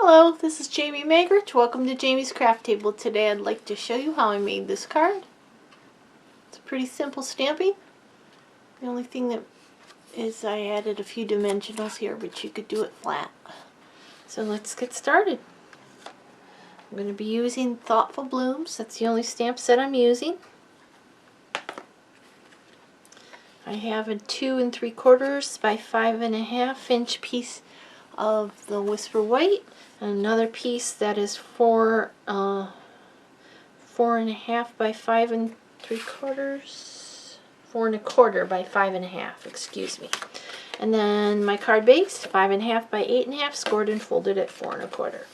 Hello, this is Jamie Maggart. Welcome to Jamie's Craft Table. Today I'd like to show you how I made this card. It's a pretty simple stamping. The only thing that is I added a few dimensionals here, but you could do it flat. So let's get started. I'm going to be using Thoughtful Blooms. That's the only stamp set I'm using. I have a 2 3/4 by 5.5 inch piece of the Whisper White, and another piece that is 4.5 by 5 3/4, 4 1/4 by 5.5, excuse me. And then my card base, 5.5 by 8.5, scored and folded at 4 1/4.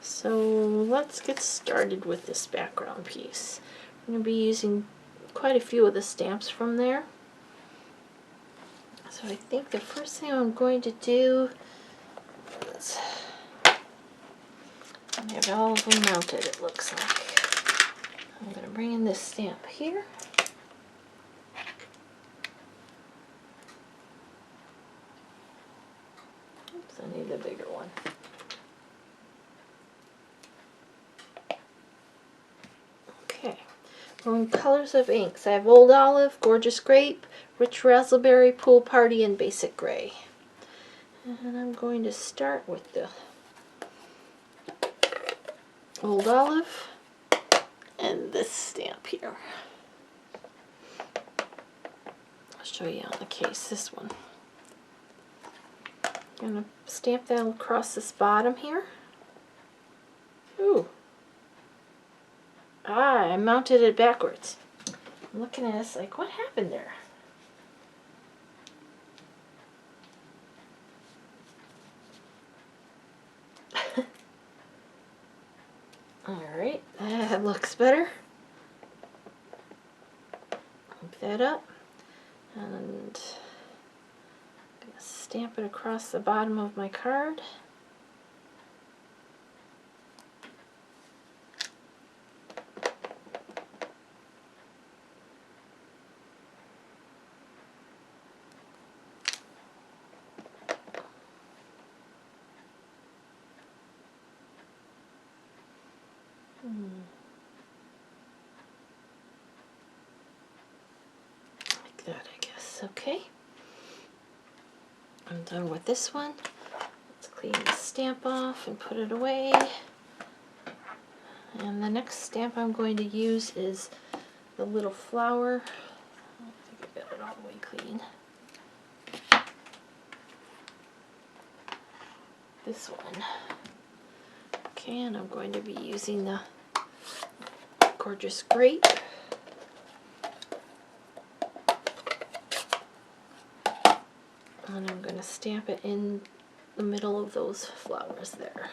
So let's get started with this background piece. I'm going to be using quite a few of the stamps from there. So I think the first thing I'm going to do is I have all of them mounted, it looks like. I'm going to bring in this stamp here. Oops, I need a bigger one. Okay, going colors of inks. I have Old Olive, Gorgeous Grape, Rich Raspberry, Pool Party, and Basic Gray. And I'm going to start with the Old Olive and this stamp here. I'll show you on the case, this one. I'm going to stamp that across this bottom here. Ooh. Ah, I mounted it backwards. I'm looking at this like, what happened there? Alright, that looks better. Move that up. And I'm going to stamp it across the bottom of my card. Like that, I guess. Okay. I'm done with this one. Let's clean the stamp off and put it away. And the next stamp I'm going to use is the little flower. I don't think I got it all the way clean. This one. Okay, and I'm going to be using the Gorgeous Grape. And I'm going to stamp it in the middle of those flowers there.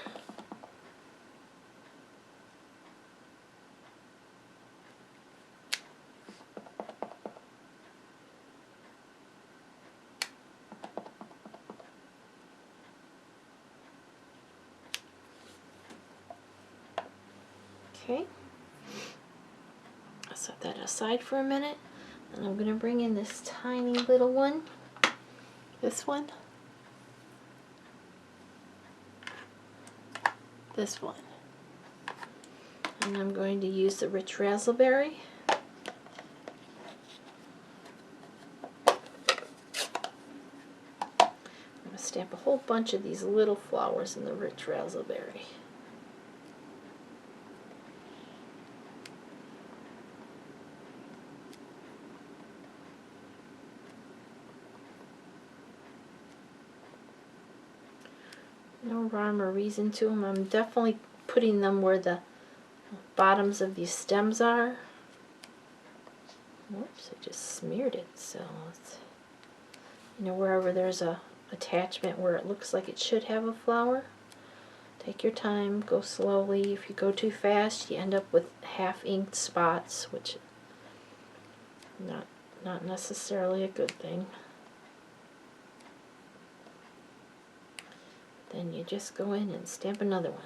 Okay, I'll set that aside for a minute, and I'm going to bring in this tiny little one, this one, this one, and I'm going to use the Rich Raspberry. I'm going to stamp a whole bunch of these little flowers in the Rich Raspberry. No rhyme or reason to them. I'm definitely putting them where the bottoms of these stems are. Whoops, I just smeared it. So it's, you know, wherever there's a attachment where it looks like it should have a flower. Take your time, go slowly. If you go too fast, you end up with half-inked spots, which not necessarily a good thing. Then you just go in and stamp another one.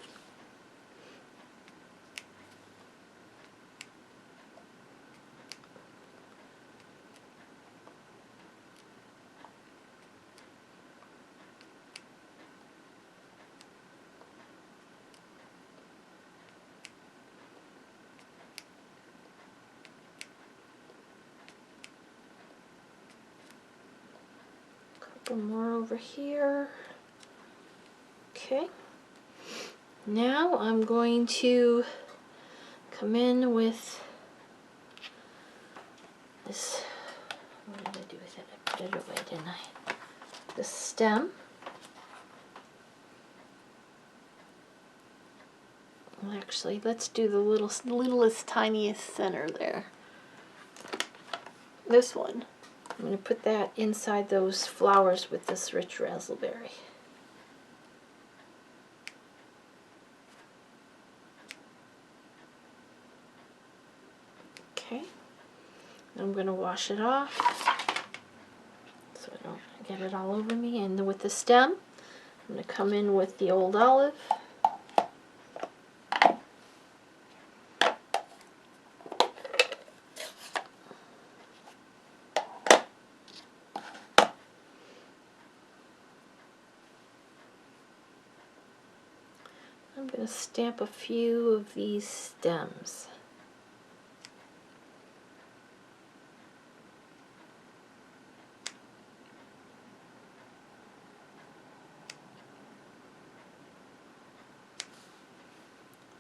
couple more over here. Okay. Now I'm going to come in with this. What did I do with it? I put it away, didn't I? The stem. Well, actually, let's do the littlest, tiniest center there. This one. I'm going to put that inside those flowers with this rich raspberry. Okay. I'm going to wash it off so I don't get it all over me. And with the stem, I'm going to come in with the old olive. I'm going to stamp a few of these stems.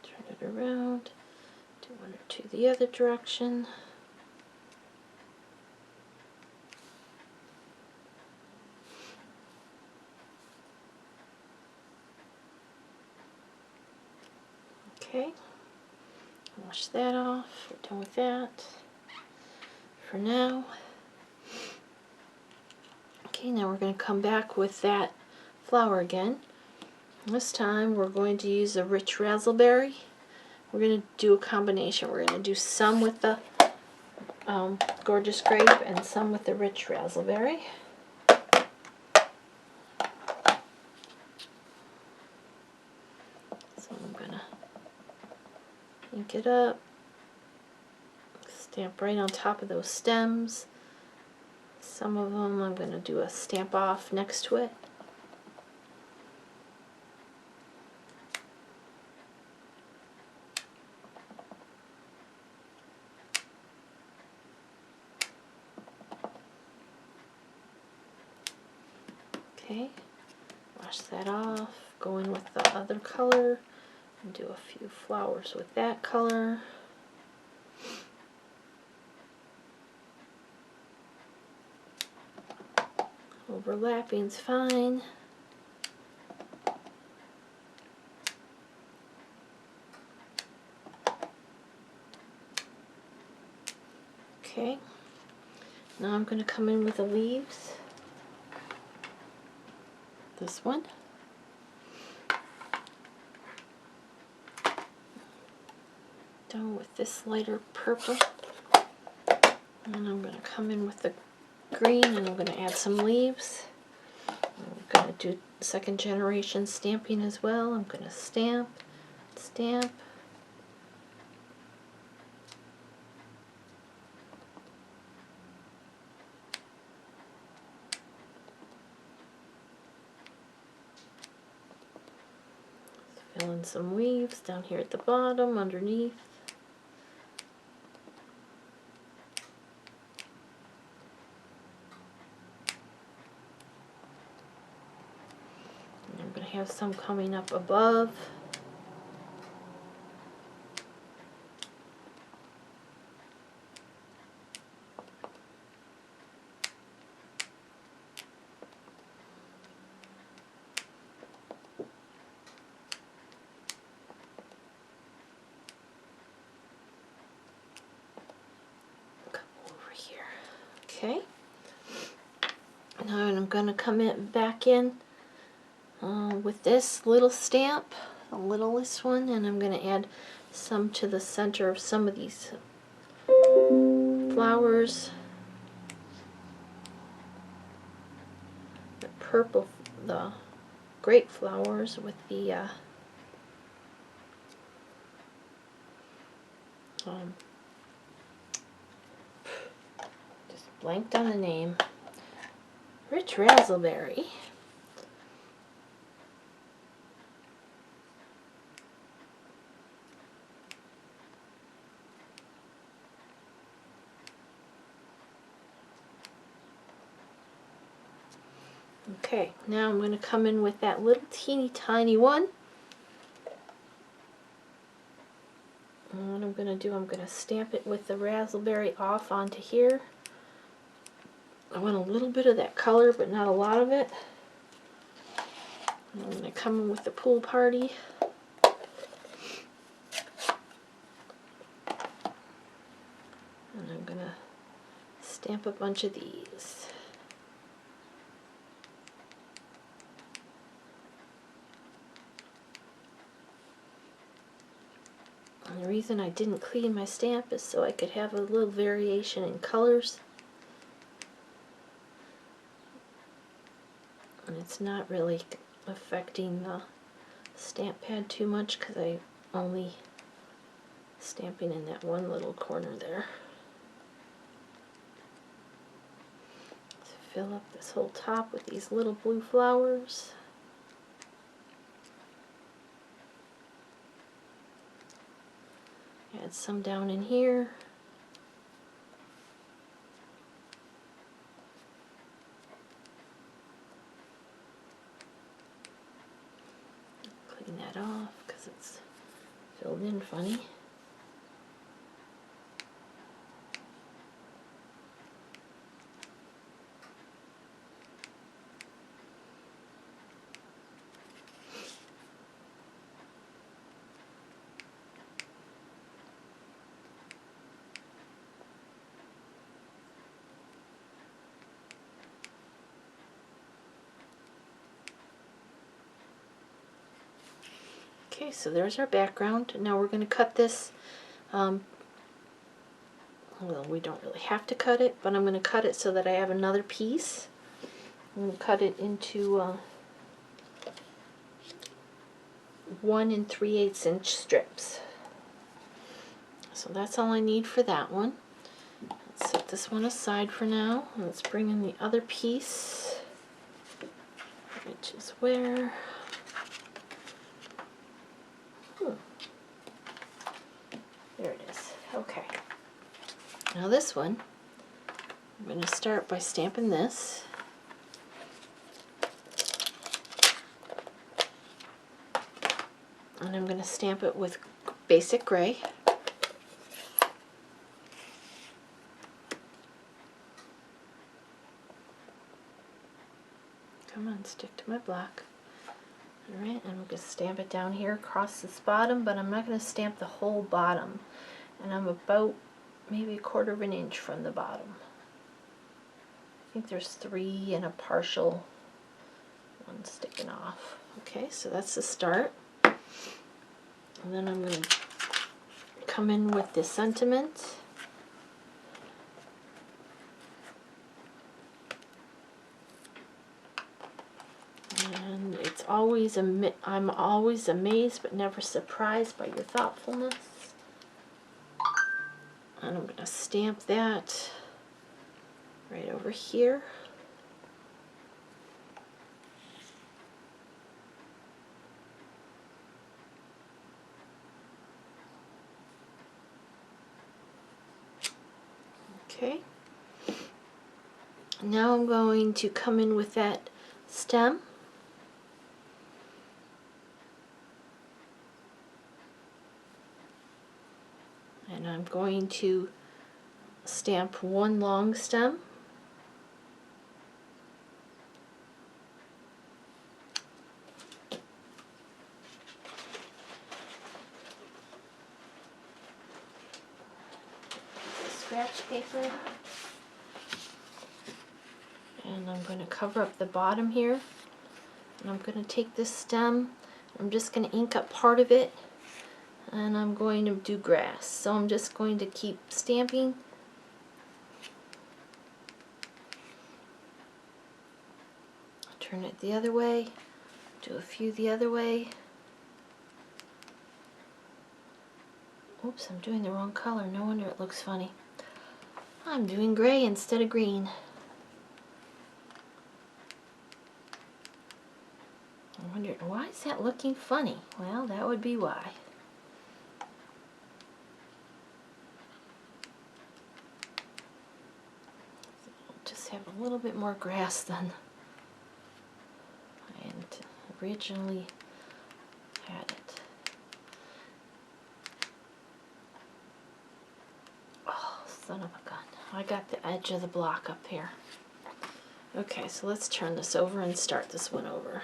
Turn it around, do one or two the other direction. Okay, wash that off. We're done with that for now. Okay, now we're going to come back with that flower again. This time we're going to use a rich raspberry. We're going to do a combination. We're going to do some with the gorgeous grape and some with the rich raspberry. So I'm going to ink it up, stamp right on top of those stems. Some of them I'm going to do a stamp off next to it. Okay, wash that off, go in with the other color, and do a few flowers with that color. Overlapping's fine. Okay, now I'm going to come in with the leaves. This one. Done with this lighter purple. And I'm going to come in with the green and I'm going to add some leaves. I'm going to do second generation stamping as well. I'm going to stamp, stamp. Fill in some leaves down here at the bottom, underneath. And I'm going to have some coming up above. Okay, now I'm going to come back in with this little stamp, the littlest one, and I'm going to add some to the center of some of these flowers. The purple, the grape flowers with the blanked on the name. Rich raspberry. Okay, now I'm going to come in with that little teeny tiny one. And what I'm going to do, I'm going to stamp it with the raspberry off onto here. I want a little bit of that color, but not a lot of it. And I'm going to come in with the pool party. And I'm going to stamp a bunch of these. And the reason I didn't clean my stamp is so I could have a little variation in colors. And it's not really affecting the stamp pad too much because I'm only stamping in that one little corner there. So fill up this whole top with these little blue flowers. Add some down in here. Clean that off because it's filled in funny. Okay, so there's our background. Now we're going to cut this. Well, we don't really have to cut it, but I'm going to cut it so that I have another piece. I'm going to cut it into 1 3/8 inch strips. So that's all I need for that one. Let's set this one aside for now. Let's bring in the other piece, which is where... There it is. Okay. Now this one, I'm going to start by stamping this. And I'm going to stamp it with basic gray. Come on, stick to my block. Alright, and I'm going to stamp it down here across this bottom, but I'm not going to stamp the whole bottom. And I'm about maybe 1/4 of an inch from the bottom. I think there's 3 and a partial one sticking off. Okay, so that's the start. And then I'm going to come in with this sentiment. And it's always I'm always amazed but never surprised by your thoughtfulness. And I'm going to stamp that right over here. Okay. Now I'm going to come in with that stem. And I'm going to stamp one long stem. Scratch paper. And I'm going to cover up the bottom here. And I'm going to take this stem, I'm just going to ink up part of it, and I'm going to do grass. So I'm just going to keep stamping. Turn it the other way, do a few the other way. Oops, I'm doing the wrong color, no wonder it looks funny. I'm doing gray instead of green. I wonder, why is that looking funny? Well, that would be why. Just have a little bit more grass then. originally had it. Oh, son of a gun. I got the edge of the block up here. Okay, so let's turn this over and start this one over.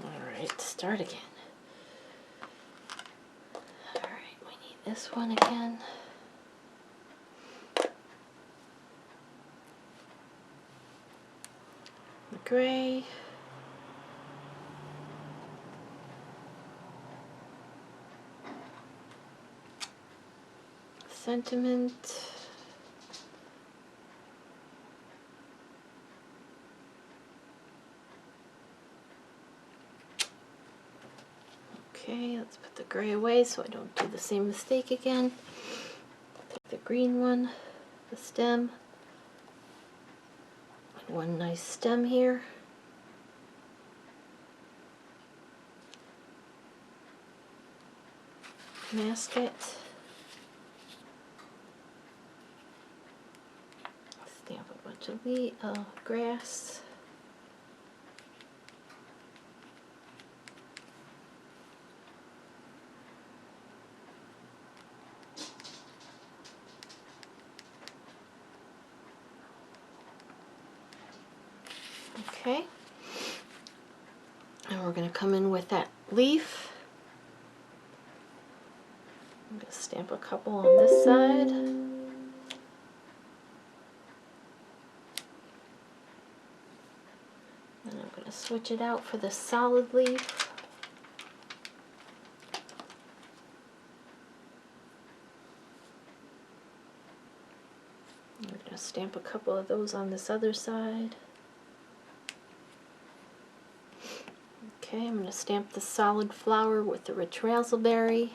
Alright, start again. Alright, we need this one again. The gray. Sentiment. Okay, let's put the gray away so I don't do the same mistake again. Take the green one, the stem. One nice stem here. Mask it. Stamp a bunch of grass. Okay. And we're going to come in with that leaf. I'm going to stamp a couple on this side. And I'm going to switch it out for the solid leaf. I'm going to stamp a couple of those on this other side. Okay, I'm going to stamp the solid flower with the rich raspberry.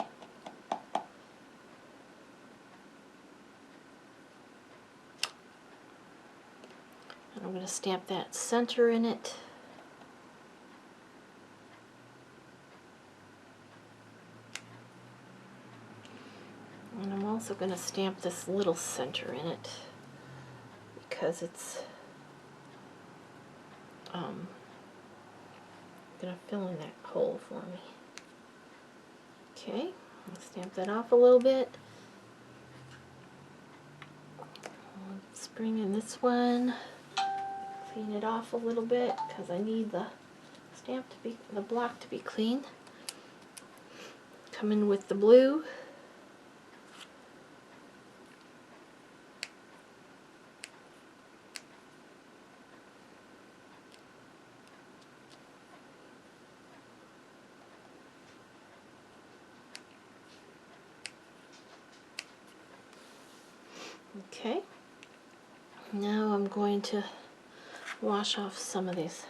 And I'm going to stamp that center in it. And I'm also going to stamp this little center in it because it's going to fill in that hole for me. Okay, I'll stamp that off a little bit. Let's bring in this one, clean it off a little bit because I need the block to be clean. Come in with the blue. Okay, now I'm going to wash off some of this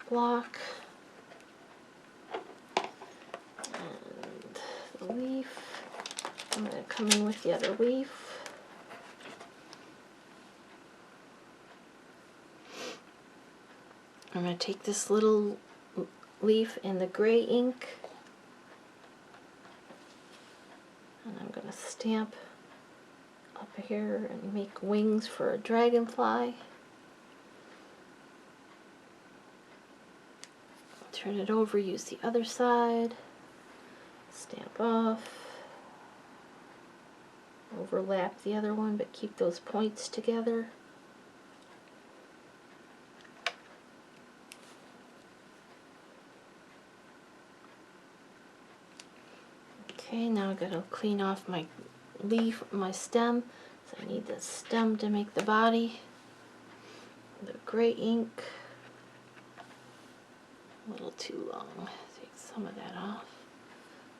block and the leaf. I'm going to come in with the other leaf. I'm going to take this little leaf in the gray ink and I'm going to stamp up here and make wings for a dragonfly. Turn it over, use the other side, stamp off, overlap the other one but keep those points together. Okay, now I've got to clean off my leaf, my stem. So I need the stem to make the body. The gray ink, a little too long. Take some of that off.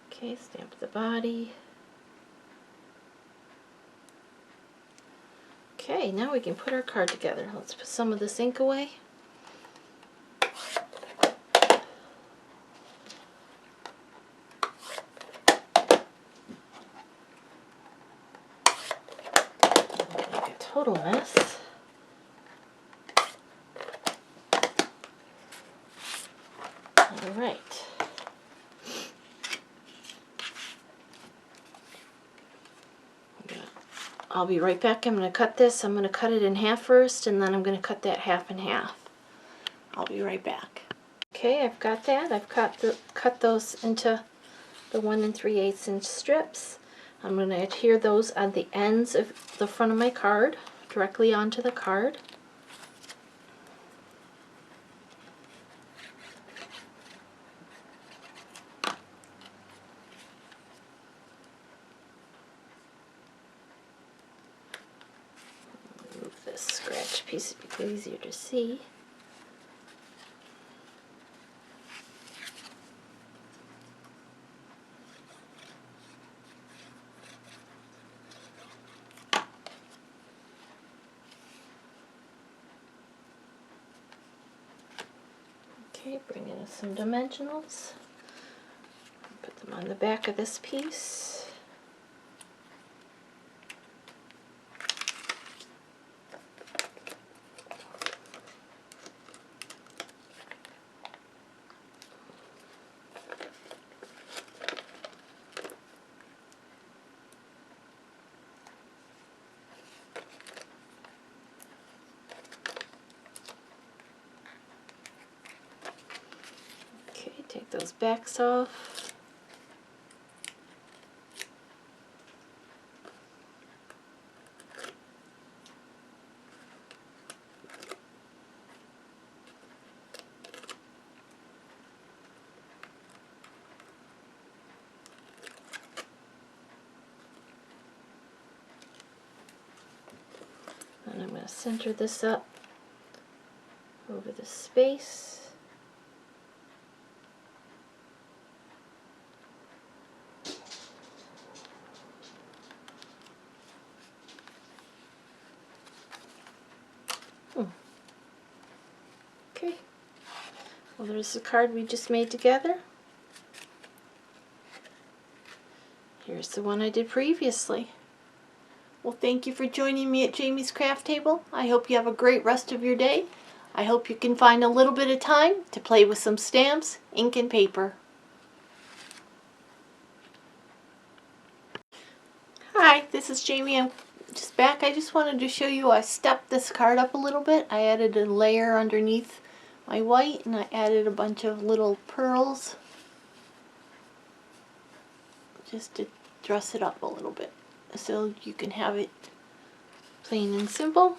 Okay, stamp the body. Okay, now we can put our card together. Let's put some of this ink away. Total mess. All right. I'll be right back. I'm going to cut this. I'm going to cut it in half first, and then I'm going to cut that half in half. I'll be right back. Okay, I've got that. I've cut those into the 1 3/8 inch strips. I'm going to adhere those on the ends of the front of my card, directly onto the card. Move this scratch piece to be easier to see. Okay, bring in some dimensionals. Put them on the back of this piece. Okay, take those backs off. And I'm going to center this up over the space. Okay, well, there's the card we just made together. Here's the one I did previously. Well, thank you for joining me at Jamie's Craft Table. I hope you have a great rest of your day. I hope you can find a little bit of time to play with some stamps, ink, and paper. Hi, this is Jamie. I'm just back. I just wanted to show you I stepped this card up a little bit. I added a layer underneath my white, and I added a bunch of little pearls just to dress it up a little bit so you can have it plain and simple,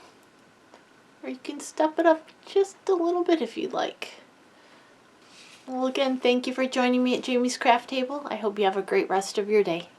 or you can step it up just a little bit if you'd like. Well, again, thank you for joining me at Jamie's Craft Table. I hope you have a great rest of your day.